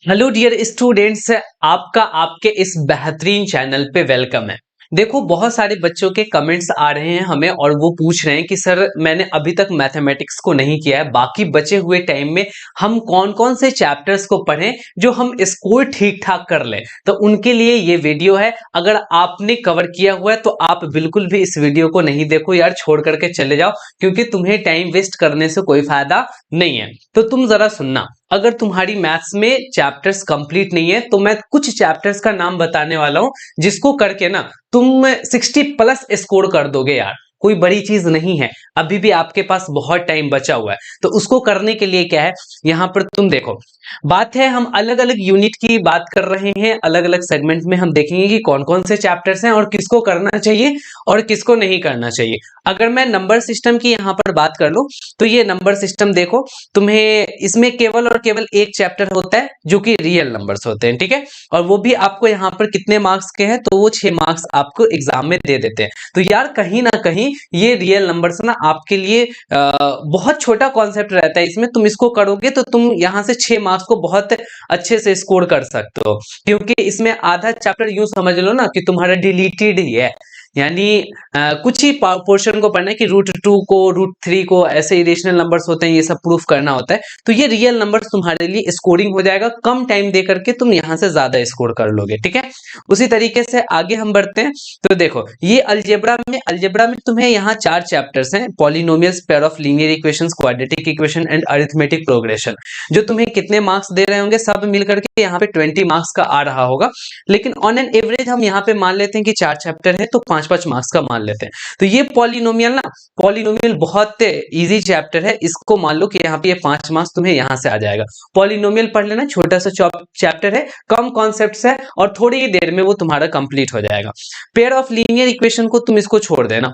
Hello dear students, आपका आपके इस बेहतरीन चैनल पे वेलकम है। देखो, बहुत सारे बच्चों के कमेंट्स आ रहे हैं हमें और वो पूछ रहे हैं कि सर मैंने अभी तक मैथमेटिक्स को नहीं किया है, बाकी बचे हुए टाइम में हम कौन कौन से चैप्टर्स को पढ़ें जो हम स्कोर ठीक ठाक कर लें। तो उनके लिए ये वीडियो है। अगर आपने कवर किया हुआ है तो आप बिल्कुल भी इस वीडियो को नहीं देखो यार, छोड़ करके चले जाओ, क्योंकि तुम्हें टाइम वेस्ट करने से कोई फायदा नहीं है। तो तुम जरा सुनना, अगर तुम्हारी मैथ्स में चैप्टर्स कंप्लीट नहीं है तो मैं कुछ चैप्टर्स का नाम बताने वाला हूं जिसको करके ना तुम 60+ स्कोर कर दोगे यार। कोई बड़ी चीज नहीं है, अभी भी आपके पास बहुत टाइम बचा हुआ है। तो उसको करने के लिए क्या है, यहां पर तुम देखो, बात है हम अलग अलग यूनिट की बात कर रहे हैं। अलग अलग सेगमेंट में हम देखेंगे कि कौन कौन से चैप्टर्स हैं और किसको करना चाहिए और किसको नहीं करना चाहिए। अगर मैं नंबर सिस्टम की यहां पर बात कर लूं तो ये नंबर सिस्टम देखो, तुम्हें इसमें केवल और केवल एक चैप्टर होता है जो कि रियल नंबर्स होते हैं, ठीक है। और वो भी आपको यहाँ पर कितने मार्क्स के हैं, तो वो 6 मार्क्स आपको एग्जाम में दे देते हैं। तो यार कहीं ना कहीं ये रियल नंबर्स ना आपके लिए बहुत छोटा कॉन्सेप्ट रहता है। इसमें तुम इसको करोगे तो तुम यहाँ से 6 मार्क्स को बहुत अच्छे से स्कोर कर सकते हो, क्योंकि इसमें आधा चैप्टर यूं समझ लो ना कि तुम्हारा डिलीटेड ही है। यानी कुछ ही पोर्शन को पढ़ना है कि √2 को, √3 को, ऐसे इरेशनल नंबर्स होते हैं, ये सब प्रूफ करना होता है। तो ये रियल नंबर्स तुम्हारे लिए स्कोरिंग हो जाएगा, कम टाइम दे करके तुम यहां से ज्यादा स्कोर कर लोगे, ठीक है। उसी तरीके से आगे हम बढ़ते हैं। तो देखो, ये अलजेब्रा में तुम्हें यहाँ 4 चैप्टर्स हैं: polynomials, pair of linear equations, quadratic equation and arithmetic progression. जो तुम्हें कितने मार्क्स दे रहे होंगे, सब मिलकर के यहाँ पे 20 मार्क्स का आ रहा होगा। लेकिन ऑन एन एवरेज हम यहाँ पे मान लेते हैं कि 4 चैप्टर है तो 5-5 मार्क्स का मान लेते हैं। तो ये पॉलिनोमियल बहुत इजी चैप्टर है, इसको मान लो कि यहाँ पे ये 5 मार्क्स तुम्हें यहाँ से आ जाएगा। पॉलिनोमियल पढ़ लेना, छोटा सा चैप्टर है, कम कॉन्सेप्ट्स है और थोड़ी ही देर में वो तुम्हारा कंप्लीट हो जाएगा। पेयर ऑफ लीनियर इक्वेशन को तुम इसको छोड़ देना,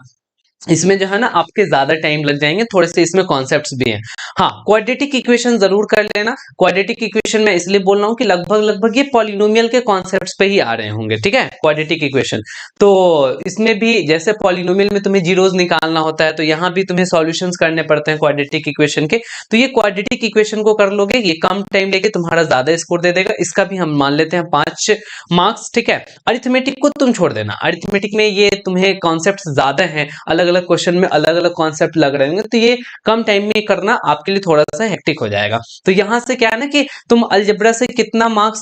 इसमें जो है ना आपके ज्यादा टाइम लग जाएंगे, थोड़े से इसमें कॉन्सेप्ट्स भी हैं। हाँ, क्वाड्रेटिक इक्वेशन जरूर कर लेना। क्वाड्रेटिक इक्वेशन मैं इसलिए बोल रहा हूँ कि लगभग ये पॉलिनोमियल के कॉन्सेप्ट्स पे ही आ रहे होंगे, ठीक है। क्वाड्रेटिक इक्वेशन तो इसमें भी जैसे पॉलिनोमियल में तुम्हें जीरोस निकालना होता है, तो यहाँ भी तुम्हें सॉल्यूशंस करने पड़ते हैं क्वाड्रेटिक इक्वेशन के। तो ये क्वाड्रेटिक इक्वेशन को कर लोगे, ये कम टाइम लेके तुम्हारा ज्यादा स्कोर दे देगा। इसका भी हम मान लेते हैं 5 मार्क्स, ठीक है। अरिथमेटिक को तुम छोड़ देना, अरिथमेटिक में ये तुम्हें कॉन्सेप्ट ज्यादा है, अलग अलग क्वेश्चन में अलग अलग कॉन्सेप्ट लग रहे होंगे, तो ये कम टाइम में करना आपके लिए थोड़ा सा हेक्टिक हो जाएगा। तो यहां से क्या है ना कि तुम अलजेब्रा से कितना मार्क्स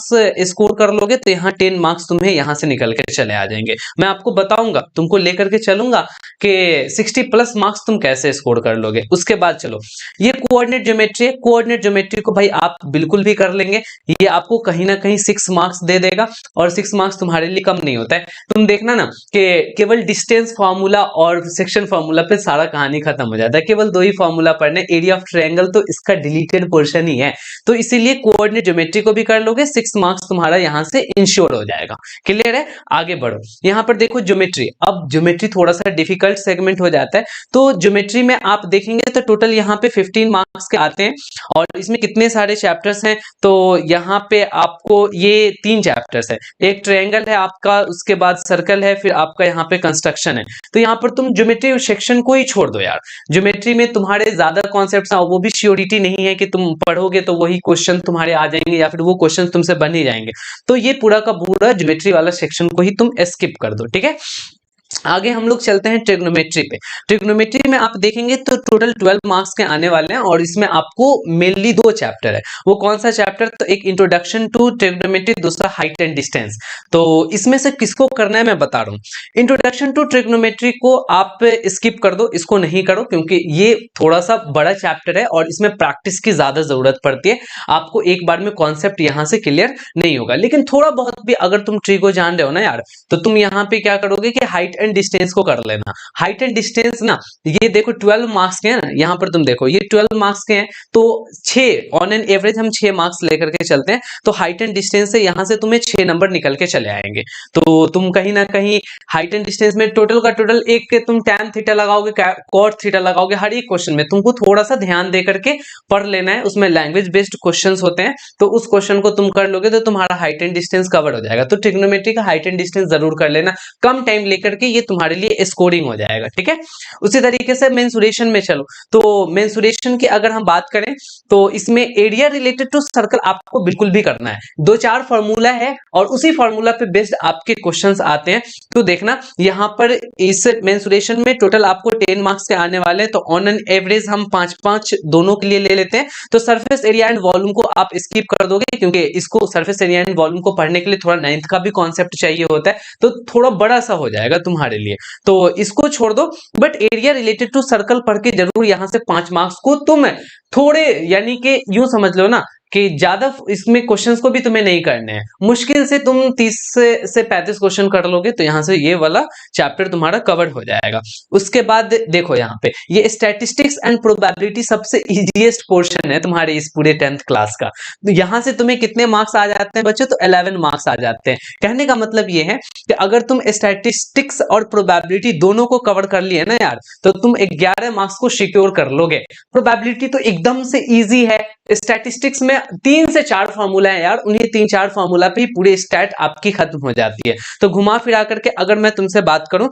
स्कोर कर लोगे, तो यहाँ 10 मार्क्स तुम्हें यहां से निकल के चले आ जाएंगे। मैं आपको बताऊंगा, तुमको लेकर के चलूंगा कि 60+ मार्क्स तुम कैसे स्कोर कर लोगे। उसके बाद चलो, ये कोऑर्डिनेट ज्योमेट्री है। कोऑर्डिनेट ज्योमेट्री को भाई आप बिल्कुल भी कर लेंगे, ये आपको कहीं ना कहीं 6 मार्क्स दे देगा और 6 मार्क्स तुम्हारे लिए कम नहीं होता है। तुम देखना ना कि केवल डिस्टेंस फार्मूला और सेक्शन फार्मूला पे सारा कहानी खत्म हो जाता है। केवल 2 ही फार्मूला पढ़ने, एरिया ऑफ ट्रायंगल तो इसका डिलीटेड पोर्शन ही है। तो इसीलिए कोऑर्डिनेट ज्योमेट्री को भी कर लोगे, 6 मार्क्स तुम्हारा यहां से इंश्योर हो जाएगा। क्लियर है, आगे बढ़ो। यहां पर देखो ज्योमेट्री, अब ज्योमेट्री थोड़ा सा डिफिकल्ट सेगमेंट हो जाता है। तो ज्योमेट्री में आप देखेंगे तो टोटल यहाँ पे 15 मार्क्स के आते हैं और इसमें कितने सारे चैप्टर्स हैं, तो यहाँ पे आपको ये 3 चैप्टर्स है। एक ट्रायंगल है आपका, उसके बाद सर्कल है, फिर आपका यहाँ पे कंस्ट्रक्शन है। तो यहाँ पर तुम ज्योमेट्री सेक्शन को ही छोड़ दो यार। ज्योमेट्री में तुम्हारे ज्यादा कॉन्सेप्ट्स हैं, वो भी श्योरिटी नहीं है कि तुम पढ़ोगे तो वही क्वेश्चन तुम्हारे आ जाएंगे या फिर वो क्वेश्चन तुमसे बन ही जाएंगे। तो ये पूरा का पूरा ज्योमेट्री वाला सेक्शन को ही तुम स्किप कर दो, ठीक है। आगे हम लोग चलते हैं ट्रिग्नोमेट्री पे। ट्रिग्नोमेट्री में आप देखेंगे तो टोटल 12 मार्क्स के आने वाले हैं और इसमें आपको मेनली 2 चैप्टर है। वो कौन सा चैप्टर, तो एक इंट्रोडक्शन टू ट्रिग्नोमेट्री, दूसरा हाइट एंड डिस्टेंस। तो इसमें से किसको करना है मैं बता रहा हूँ। इंट्रोडक्शन टू ट्रिग्नोमेट्री को आप स्किप कर दो, इसको नहीं करो, क्योंकि ये थोड़ा सा बड़ा चैप्टर है और इसमें प्रैक्टिस की ज्यादा जरूरत पड़ती है। आपको एक बार में कॉन्सेप्ट यहां से क्लियर नहीं होगा, लेकिन थोड़ा बहुत भी अगर तुम ट्री जान रहे हो ना यार, तो तुम यहाँ पे क्या करोगे कि हाइट एंड डिस्टेंस को कर लेना। हाइट एंड डिस्टेंस ना, ये देखो 12 मार्क्स के हैं ना, यहाँ पर तुम देखो ये 12 मार्क्स के हैं, तो 6 ऑन एन एवरेज हम 6 मार्क्स लेकर के चलते हैं। तो हाइट एंड डिस्टेंस से यहाँ से तुम्हें 6 नंबर निकल के चले आएंगे। तो तुम कहीं ना कहीं हाइट एंड डिस्टेंस में टोटल का टोटल एक तुम tan थीटा लगाओगे, cot थीटा लगाओगे, हर एक क्वेश्चन में तुमको थोड़ा सा ध्यान दे करके पढ़ लेना है। उसमें लैंग्वेज बेस्ड क्वेश्चंस होते हैं, तो उस क्वेश्चन को तुम कर लोगे तो तुम्हारा हाइट एंड डिस्टेंस कवर हो जाएगा। तो ट्रिग्नोमेट्री का हाइट एंड डिस्टेंस जरूर कर लेना, कम टाइम लेकर के ये तुम्हारे लिए स्कोरिंग हो जाएगा, ठीक है। उसी तरीके से मेंसुरेशन में चलो, तो मेंसुरेशन की अगर हम बात करें तो इसमें एरिया रिलेटेड टू सर्कल आपको बिल्कुल भी करना है। 2-4 फॉर्मूला है और उसी फॉर्मूला पे बेस्ड आपके क्वेश्चंस आते हैं। तो देखना यहाँ पर इस मेंसुरेशन में टोटल आपको 10 मार्क्स के आने वाले हैं, तो ऑन एन एवरेज हम 5-5 दोनों के लिए ले लेते हैं। तो सरफेस एरिया एंड वॉल्यूम को आप स्किप कर दोगे, क्योंकि इसको सरफेस एरिया एंड वॉल्यूम को पढ़ने के लिए थोड़ा 9th का भी कॉन्सेप्ट चाहिए होता है, तो थोड़ा बड़ा सा हो जाएगा तुम्हारे लिए, तो इसको छोड़ दो। But area related to circle पढ़ के जरूर यहाँ से 5 मार्क्स को तुम थोड़े, यानी कि यूं समझ लो ना कि ज्यादा इसमें क्वेश्चंस को भी तुम्हें नहीं करने हैं, मुश्किल से तुम 30 से 35 क्वेश्चन कर लोगे तो यहाँ से ये वाला चैप्टर तुम्हारा कवर हो जाएगा। उसके बाद देखो यहाँ पे ये स्टैटिस्टिक्स एंड प्रोबेबिलिटी सबसे इजीएस्ट पोर्शन है तुम्हारे इस पूरे 10th क्लास का। तो यहाँ से तुम्हें कितने मार्क्स आ जाते हैं बच्चों, तो 11 मार्क्स आ जाते हैं। कहने का मतलब ये है कि अगर तुम स्टैटिस्टिक्स और प्रोबेबिलिटी दोनों को कवर कर लिए ना यार, तो तुम 11 मार्क्स को सिक्योर कर लोगे। प्रोबेबिलिटी तो एकदम से इजी है, स्टैटिस्टिक्स में 3 से 4 फार्मूला है यार, उन्हीं 3-4 फार्मूला पे ही पूरी स्टैट आपकी खत्म हो जाती है। तो घुमा फिरा करके अगर मैं तुमसे बात करूं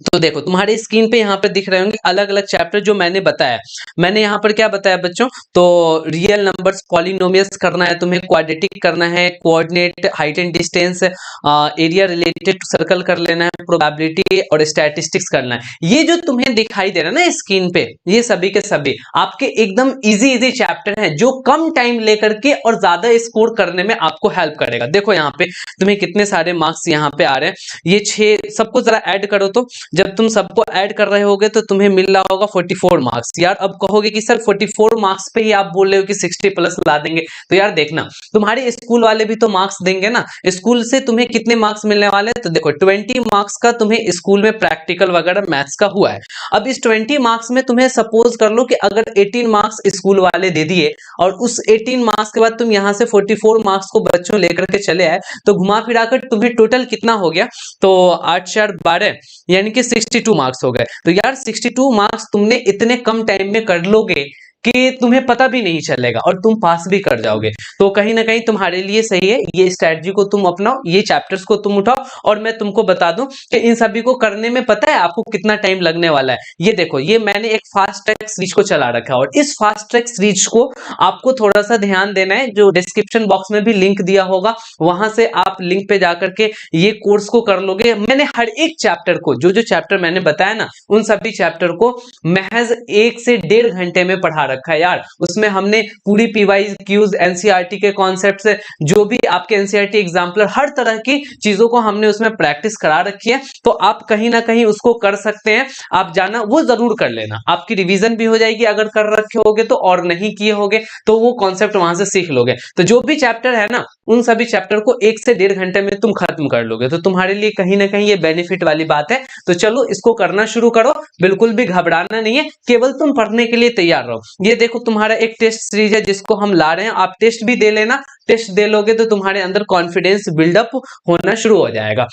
तो देखो तुम्हारे स्क्रीन पे यहाँ पे दिख रहे होंगे अलग अलग चैप्टर जो मैंने बताया। मैंने यहाँ पर क्या बताया बच्चों, तो रियल नंबर्स, पॉलिनोमियल्स करना है तुम्हें, क्वाड्रेटिक करना है, coordinate, height and distance, area related to circle कर लेना है, प्रोबेबिलिटी और स्टैटिस्टिक्स करना है। ये जो तुम्हें दिखाई दे रहा है ना स्क्रीन पे, ये सभी के सभी आपके एकदम इजी चैप्टर है जो कम टाइम लेकर के और ज्यादा स्कोर करने में आपको हेल्प करेगा। देखो यहाँ पे तुम्हें कितने सारे मार्क्स यहाँ पे आ रहे हैं, ये 6 सबको जरा ऐड करो, तो जब तुम सबको ऐड कर रहे होगे तो तुम्हें मिल रहा होगा 44 मार्क्स। यार अब कहोगे कि सर 44 मार्क्स पे ही आप बोल रहे हो कि 60 प्लस ला देंगे, तो यार देखना तुम्हारे स्कूल वाले भी तो मार्क्स देंगे ना, स्कूल से तुम्हें कितने मार्क्स मिलने वाले हैं, तो देखो 20 मार्क्स का तुम्हें स्कूल में प्रैक्टिकल वगैरह मैथ्स का हुआ है। अब इस 20 मार्क्स में तुम्हें सपोज कर लो कि अगर 18 मार्क्स स्कूल वाले दे दिए और उस 18 मार्क्स के बाद तुम यहां से 44 मार्क्स को बच्चों लेकर के चले आए, तो घुमा फिरा कर तुम्हें टोटल कितना हो गया, तो 8-4-12 यानी कि 62 मार्क्स हो गए। तो यार 62 मार्क्स तुमने इतने कम टाइम में कर लोगे कि तुम्हें पता भी नहीं चलेगा और तुम पास भी कर जाओगे। तो कहीं ना कहीं तुम्हारे लिए सही है, ये स्ट्रेटजी को तुम अपनाओ, ये चैप्टर्स को तुम उठाओ। और मैं तुमको बता दूं कि इन सभी को करने में पता है आपको कितना टाइम लगने वाला है। ये देखो, ये मैंने एक फास्ट ट्रैक सीरीज को चला रखा है और इस फास्ट ट्रैक सीरीज को आपको थोड़ा सा ध्यान देना है। जो डिस्क्रिप्शन बॉक्स में भी लिंक दिया होगा, वहां से आप लिंक पे जाकर के ये कोर्स को कर लोगे। मैंने हर एक चैप्टर को, जो जो चैप्टर मैंने बताया ना, उन सभी चैप्टर को महज 1 से 1.5 घंटे में पढ़ा रखा है यार। उसमें हमने पूरी पीवाईक्यूज, एनसीईआरटी के कॉन्सेप्ट्स, जो भी आपके एनसीईआरटी एग्जाम्पलर, हर तरह की चीजों को हमने उसमें प्रैक्टिस करा रखी है। तो आप कहीं ना कहीं उसको कर सकते हैं, आप जाना वो जरूर कर लेना, आपकी रिवीजन भी हो जाएगी अगर कर रखे होगे तो, और नहीं किए होगे तो वो कॉन्सेप्ट वहां से सीख लोगे। तो जो भी चैप्टर है ना, उन सभी चैप्टर को 1 से 1.5 घंटे में तुम खत्म कर लोगे, तो तुम्हारे लिए कहीं ना कहीं ये बेनिफिट वाली बात है। तो चलो इसको करना शुरू करो, बिल्कुल भी घबराना नहीं है, केवल तुम पढ़ने के लिए तैयार रहो। ये देखो तुम्हारा एक टेस्ट सीरीज है जिसको हम ला रहे हैं, आप टेस्ट भी दे लेना। टेस्ट दे लोगे तो तुम्हारे अंदर कॉन्फिडेंस बिल्डअप होना शुरू हो जाएगा।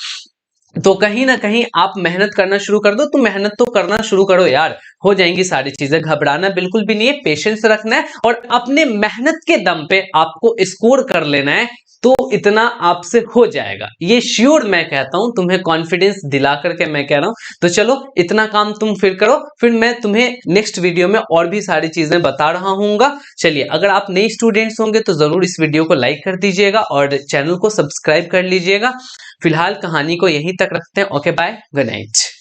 तो कहीं ना कहीं आप मेहनत करना शुरू कर दो, तो मेहनत तो करना शुरू करो यार, हो जाएंगी सारी चीजें। घबराना बिल्कुल भी नहीं है, पेशेंस रखना है और अपने मेहनत के दम पे आपको स्कोर कर लेना है, तो इतना आपसे हो जाएगा, ये श्योर मैं कहता हूं, तुम्हें कॉन्फिडेंस दिला करके मैं कह रहा हूं। तो चलो इतना काम तुम फिर करो, फिर मैं तुम्हें नेक्स्ट वीडियो में और भी सारी चीजें बता रहा हूंगा। चलिए, अगर आप नए स्टूडेंट्स होंगे तो जरूर इस वीडियो को लाइक कर दीजिएगा और चैनल को सब्सक्राइब कर लीजिएगा। फिलहाल कहानी को यहीं तक रखते हैं। Okay, bye, good night.